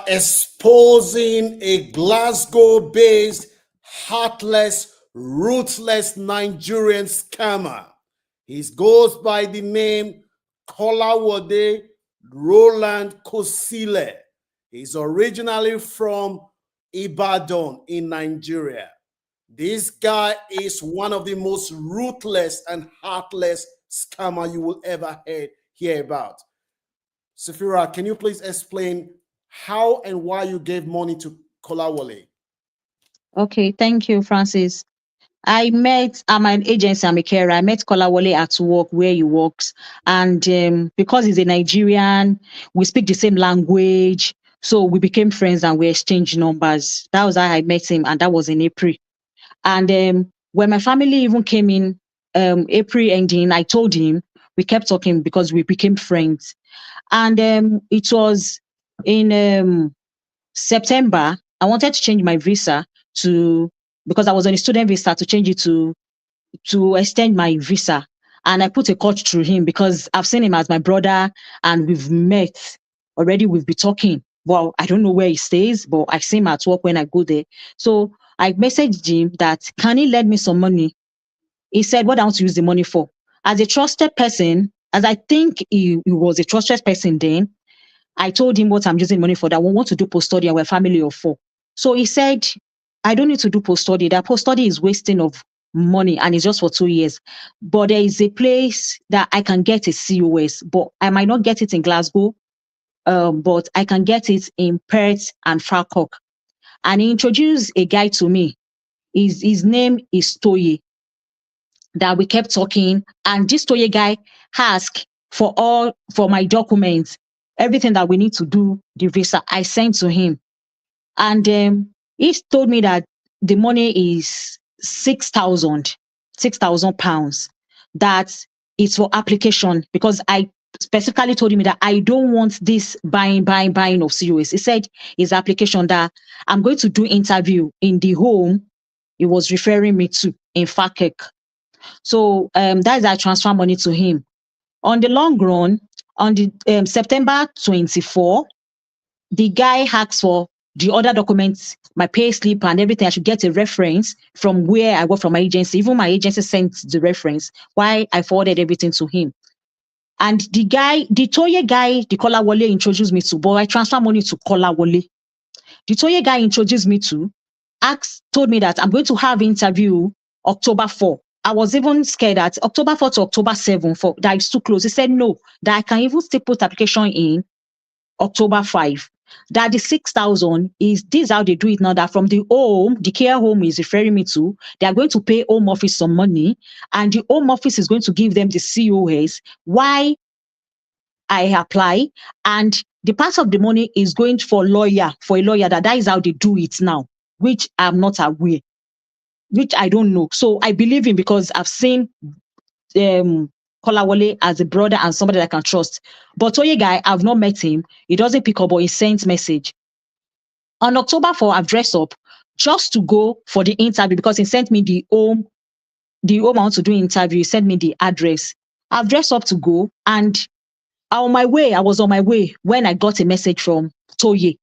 exposing a Glasgow-based, heartless, ruthless Nigerian scammer. He goes by the name Kolawode Roland Kosile. He's originally from Ibadan in Nigeria. This guy is one of the most ruthless and heartless scammer you will ever hear about. Safira, can you please explain how and why you gave money to Kolawole? Okay, thank you, Francis. I'm an agency, I'm a carer. I met Kolawole at work where he works. And because he's a Nigerian, we speak the same language. So we became friends and we exchanged numbers. That was how I met him, and that was in April. And when my family even came in April ending, I told him, we kept talking because we became friends. And it was in September, I wanted to change my visa because I was on a student visa, to change it to extend my visa. And I put a coach through him because I've seen him as my brother and we've met already. We've been talking. Well, I don't know where he stays, but I see him at work when I go there. So I messaged him that, can he lend me some money? He said, what I want to use the money for? As a trusted person, as I think he was a trusted person then, I told him what I'm using money for, that we want to do post-study and we're a family of 4. So he said, I don't need to do post-study. That post-study is wasting of money and it's just for 2 years. But there is a place that I can get a COS, but I might not get it in Glasgow, but I can get it in Perth and Falkirk. And he introduced a guy to me. His name is Toye. That we kept talking, and this Toye guy asked for my documents, everything that we need to do the visa. I sent to him, and he told me that the money is 6,000 pounds. That it's for application, because I specifically told him that I don't want this buying of COS. He said his application, that I'm going to do interview in the home he was referring me to in Falkirk. So that is I transfer money to him. On the long run, on the September 24, the guy asked for the other documents, my pay slip and everything. I should get a reference from where I work, from my agency. Even my agency sent the reference, why I forwarded everything to him. And the Toye guy, the Kolawole introduced me to, but I transfer money to Kolawole. The Toye guy introduced me to, told me that I'm going to have interview October 4. I was even scared that October 4 to October 7, that is too close. He said no, that I can even still put application in October 5. That the 6,000 is, this is how they do it now, that from the home, the care home is referring me to, they are going to pay home office some money, and the home office is going to give them the COS. Why I apply, and the part of the money is going for a lawyer, that is how they do it now, which I'm not aware, which I don't know. So I believe him because I've seen Kolawole as a brother and somebody that I can trust. But Toye guy, I've not met him. He doesn't pick up, but he sends message. On October 4, I've dressed up just to go for the interview because he sent me the home I want to do interview. He sent me the address. I've dressed up to go, and I was on my way when I got a message from Toye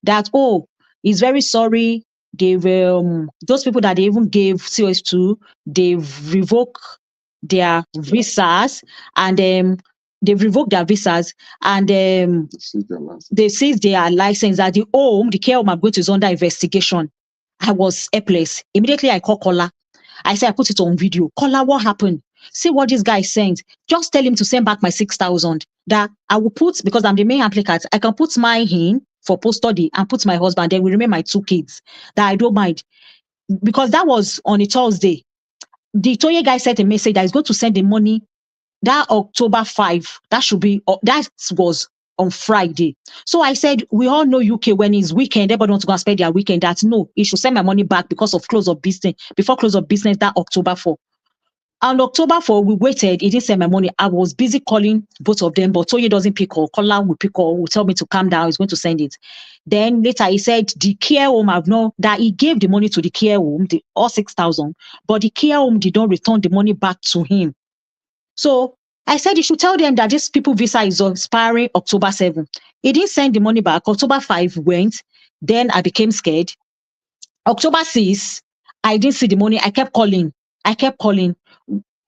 that, oh, he's very sorry. They've those people that they even gave COS to, they've revoked their visas, and they've revoked their visas, and they seized their license. That the care home I'm going to is under investigation. I was helpless. Immediately I called Kola. I said, I put it on video. Kola, what happened? See what this guy sent. Just tell him to send back my 6,000. That I will put, because I'm the main applicant, I can put mine in for post-study and put my husband, then we remain my 2 kids. That I don't mind. Because that was on a Thursday. The Toye guy sent a message that he's going to send the money that October 5. That was on Friday. So I said, we all know UK, when it's weekend, everybody wants to go and spend their weekend. That no, he should send my money back because of close of business, before close of business, that October 4. On October 4, we waited. He didn't send my money. I was busy calling both of them, but Toye doesn't pick up. Kola will pick up, will tell me to calm down. He's going to send it. Then later he said the care home that he gave the money to the care home, all 6,000, but the care home did not return the money back to him. So I said you should tell them that this people visa is expiring October 7. He didn't send the money back. October 5 went. Then I became scared. October 6, I didn't see the money. I kept calling. I kept calling.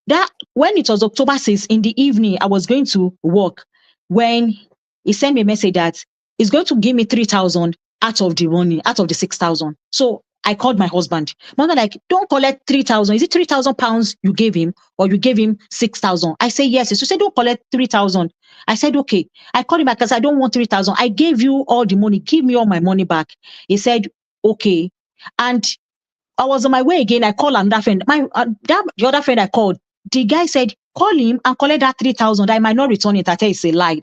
That when it was October 6 in the evening, I was going to work when he sent me a message that he's going to give me 3,000 out of the money, out of the 6,000. So I called my husband. My husband like, don't collect 3,000. Is it 3,000 pounds you gave him or you gave him 6,000? I say yes. He said, don't collect 3,000. I said, okay. I called him back because I don't want 3,000. I gave you all the money. Give me all my money back. He said, okay. And I was on my way again. I called another friend. The other friend I called, the guy said, call him and collect that 3,000. I might not return it. I tell you it's a lie.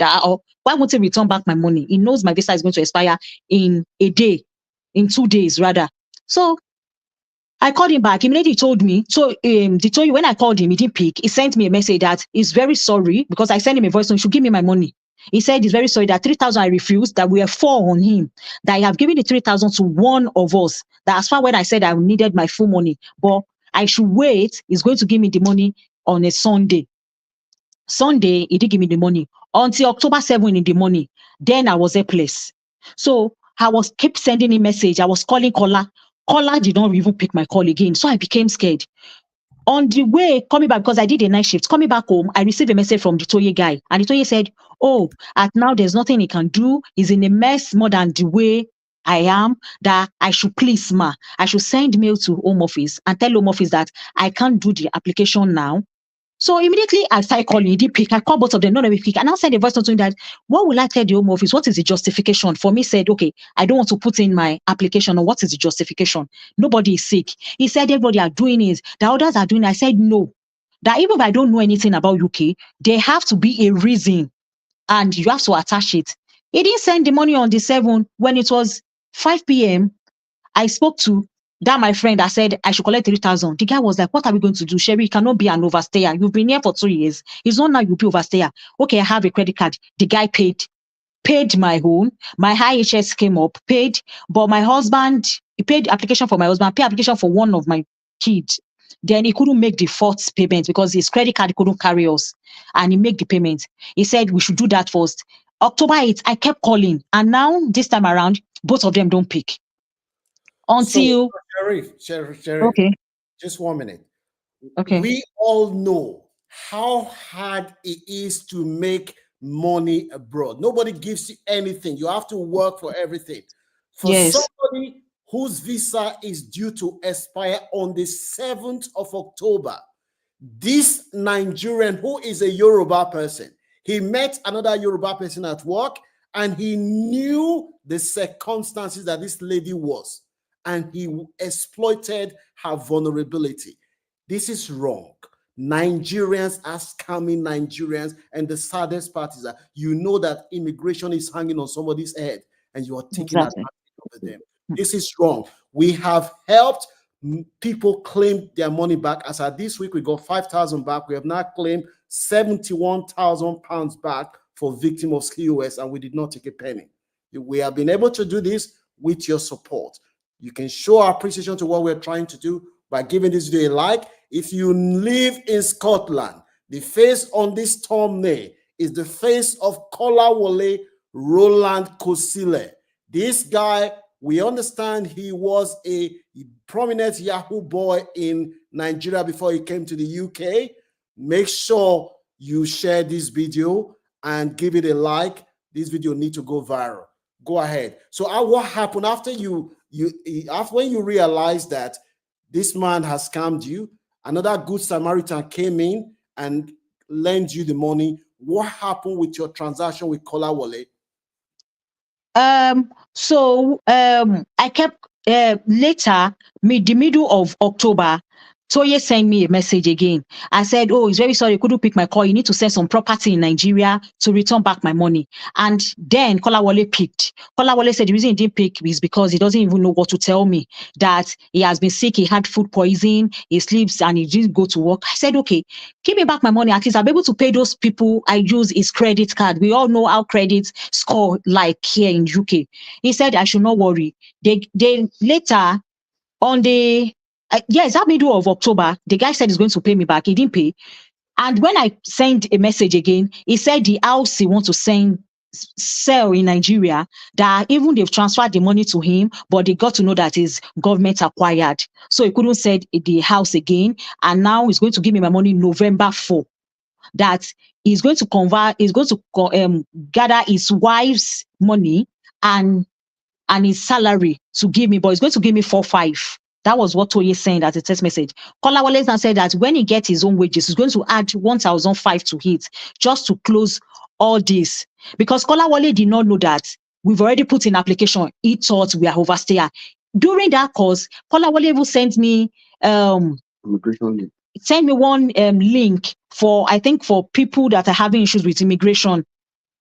Why won't he return back my money? He knows my visa is going to expire in a day, in 2 days rather. So I called him back. Immediately he told me. So they told you when I called him, he didn't pick. He sent me a message that he's very sorry because I sent him a voice note. He should give me my money. He said he's very sorry that 3,000 I refused, that we are 4 on him, that I have given the 3,000 to one of us. That as far when I said I needed my full money, but I should wait. He's going to give me the money on a Sunday. Sunday, he did give me the money until October 7 in the morning. Then I was helpless. So I was kept sending him message. I was calling Kola. Kola did not even pick my call again. So I became scared. On the way coming back, because I did a night shift, coming back home, I received a message from the Toye guy. And the Toye said, oh, at now there's nothing he can do. He's in a mess more than the way I am, that I should please ma. I should send mail to Home Office and tell Home Office that I can't do the application now. So immediately I started calling, he did pick. I called both of them, none of them pick. And I sent a voice note to him that, what will I tell the Home Office? What is the justification? For me, said, okay, I don't want to put in my application. Or what is the justification? Nobody is sick. He said, everybody are doing it. The others are doing it. I said, no. That even if I don't know anything about UK, there have to be a reason and you have to attach it. He didn't send the money on the 7th. When it was 5 p.m., I spoke to that my friend. I said I should collect 3,000. The guy was like, what are we going to do? Sherry, you cannot be an overstayer. You've been here for 2 years. It's not now you'll be overstayer. Okay, I have a credit card. The guy paid my own. My IHS came up, paid, but my husband, he paid application for my husband, paid application for one of my kids. Then he couldn't make the fourth payment because his credit card couldn't carry us. And he made the payment. He said we should do that first. October 8th, I kept calling. And now, this time around, both of them don't pick. Until Sheriff, okay, just 1 minute. okay, We all know how hard it is to make money abroad. Nobody gives you anything. You have to work for everything. For yes, somebody whose visa is due to expire on the 7th of October, this Nigerian who is a Yoruba person, he met another Yoruba person at work and he knew the circumstances that this lady was, and he exploited her vulnerability. This is wrong. Nigerians are scamming Nigerians, and the saddest part is that you know that immigration is hanging on somebody's head and you are taking exactly. advantage of them. This is wrong. We have helped people claim their money back. As at this week, we got 5,000 back. We have now claimed 71,000 pounds back for victims of COS, and we did not take a penny. We have been able to do this with your support. You can show our appreciation to what we're trying to do by giving this video a like. If you live in Scotland, the face on this thumbnail is the face of Kolawole Roland Kosile. This guy, we understand he was a prominent Yahoo boy in Nigeria before he came to the UK. Make sure you share this video and give it a like. This video needs to go viral. Go ahead. So what happened after when you realize that this man has scammed you? Another good Samaritan came in and lent you the money. What happened with your transaction with Kolawole? So I kept later, the middle of October, Toye sent me a message again. I said, oh, he's very sorry, he couldn't pick my call. You need to sell some property in Nigeria to return back my money. And then Kolawole picked. Kolawole said the reason he didn't pick is because he doesn't even know what to tell me, that he has been sick, he had food poisoning, he sleeps and he didn't go to work. I said, okay, give me back my money. At least I'll be able to pay those people I use his credit card. We all know how credit score like here in UK. He said I should not worry. They later on the yes, that middle of October, the guy said he's going to pay me back. He didn't pay. And when I sent a message again, he said the house he wants to sell in Nigeria, that even they've transferred the money to him, but they got to know that it's government acquired. So he couldn't sell the house again. And now he's going to give me my money November 4. That he's going to gather his wife's money and his salary to give me, but he's going to give me 4-5. That was what Toye sent as a text message. Kolawole now said that when he gets his own wages, he's going to add 1,005 to it just to close all this. Because Kolawole did not know that we've already put in application. He thought we are overstayer. During that course, Kolawole even sent me immigration link. Send me one link for, I think, for people that are having issues with immigration,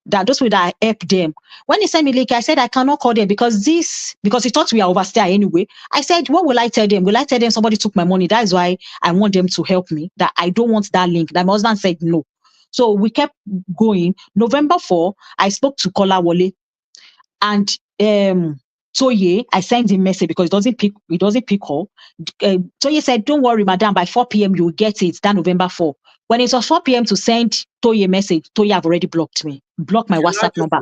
that those people that help them. When he sent me link, I said I cannot call them because he thought we are overstay anyway. I said, what will I tell them? Will I tell them somebody took my money? That is why I want them to help me. That I don't want that link. That my husband said no. So we kept going. November 4, I spoke to Kolawole and Toye, I sent him message because he doesn't pick up. Toye said, don't worry, madam, by 4 p.m. you will get it, that November 4. When it was 4 p.m. to send Toye message, Toye have already blocked me, blocked my WhatsApp number.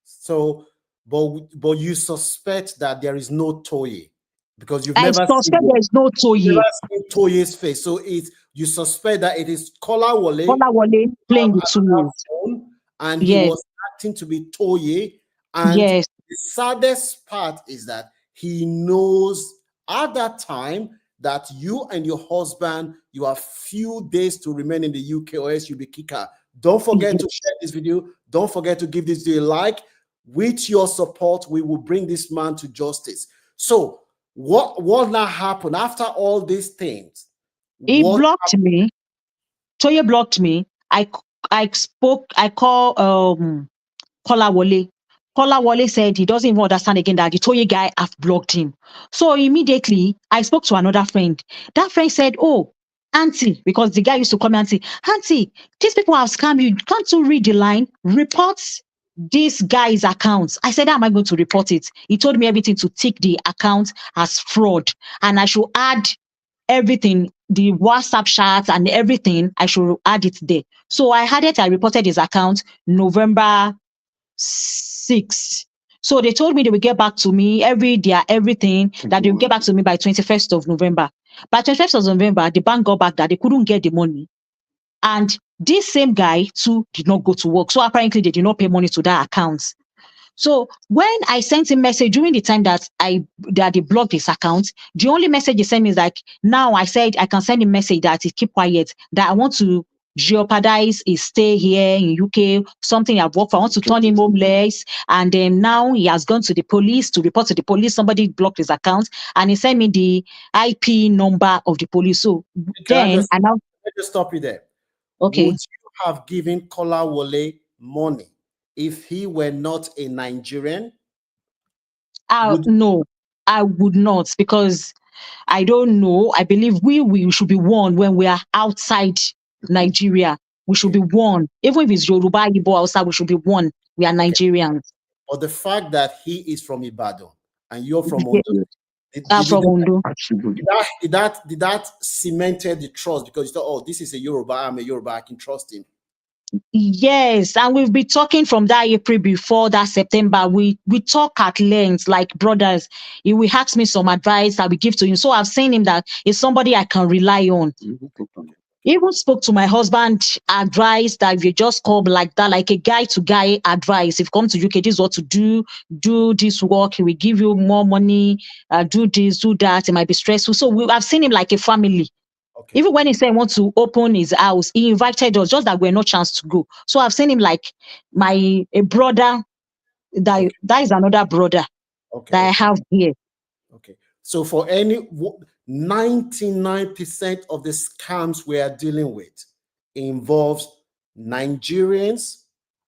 So, but you suspect that there is no Toye because you've I never suspect there is no Toye. Never seen Toye's face. So you suspect that it is Kolawole playing with 2 years. And he was acting to be Toye. And yes, the saddest part is that he knows at that time that you and your husband, you have few days to remain in the UK or else you'll be kicked out. Don't forget to share this video. Don't forget to give this video a like. With your support, we will bring this man to justice. So what now happened after all these things? He blocked me. Toye blocked me. I called Kolawole. Kolawole said he doesn't even understand again that the Toye guy have blocked him. So immediately I spoke to another friend. That friend said, oh, auntie, because the guy used to call me auntie, these people have scammed you. Can't you read the line? Report this guy's accounts. I said, how am I going to report it? He told me everything to tick the account as fraud. And I should add everything, the WhatsApp chats and everything, I should add it there. So I reported his account November 6. So they told me they will get back to me everything, that they will get back to me by 21st of November. By 21st of November, the bank got back that they couldn't get the money. And this same guy too did not go to work. So apparently they did not pay money to that account. So when I sent him message during the time that they blocked his account, the only message he sent me is like, now I said I can send him message that he keep quiet, that I want to jeopardize his stay here in UK, something I've worked for. I want to turn him homeless. And then now he has gone to the police to report to the police. Somebody blocked his account and he sent me the IP number of the police. So let me just stop you there. Okay. Would you have given Kolawole money if he were not a Nigerian? No, I would not, because I don't know. I believe we should be warned when we are outside Nigeria. We should be warned. Even if it's Yoruba, Igbo, outside, we should be warned. We are Nigerians. Or the fact that he is from Ibadan and you're from Ondo. Did that cemented the trust because you thought, oh, this is a Yoruba, I'm a Yoruba, I can trust him? Yes, and we've been talking from that April before that September. We talk at length like brothers. He will ask me some advice I will give to him. So I've seen him that he's somebody I can rely on. He even spoke to my husband, advice that if you just come like that, like a guy to guy advice. If you come to UK, this is what to do this work, he will give you more money, do this, do that. It might be stressful. So I've seen him like a family. Okay. Even when he said he wants to open his house, he invited us, just that we had no chance to go. So I've seen him like a brother. That is another brother that I have here. Okay. So for 99% of the scams we are dealing with involves Nigerians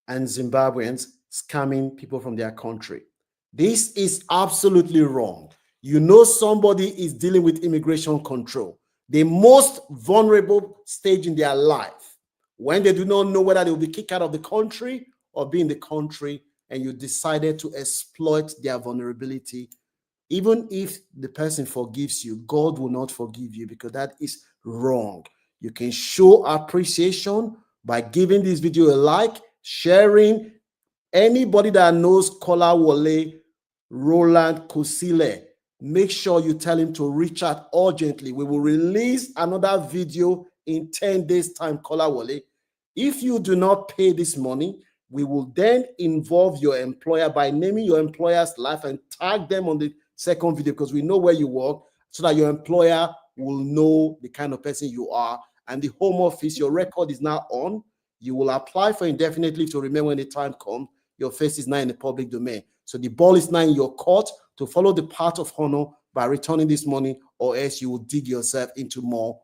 and Zimbabweans scamming people from their country. This is absolutely wrong. You know somebody is dealing with immigration control, the most vulnerable stage in their life, when they do not know whether they will be kicked out of the country or be in the country, and you decided to exploit their vulnerability. Even if the person forgives you, God will not forgive you because that is wrong. You can show appreciation by giving this video a like, sharing. Anybody that knows Kolawole Roland Kosile, make sure you tell him to reach out urgently. We will release another video in 10 days' time, Kolawole. If you do not pay this money, we will then involve your employer by naming your employer's life and tag them on the second video, because we know where you work, so that your employer will know the kind of person you are. And the Home Office, your record is now on. You will apply for indefinite leave to remain when the time comes. Your face is now in the public domain. So the ball is now in your court to follow the path of honor by returning this money, or else you will dig yourself into more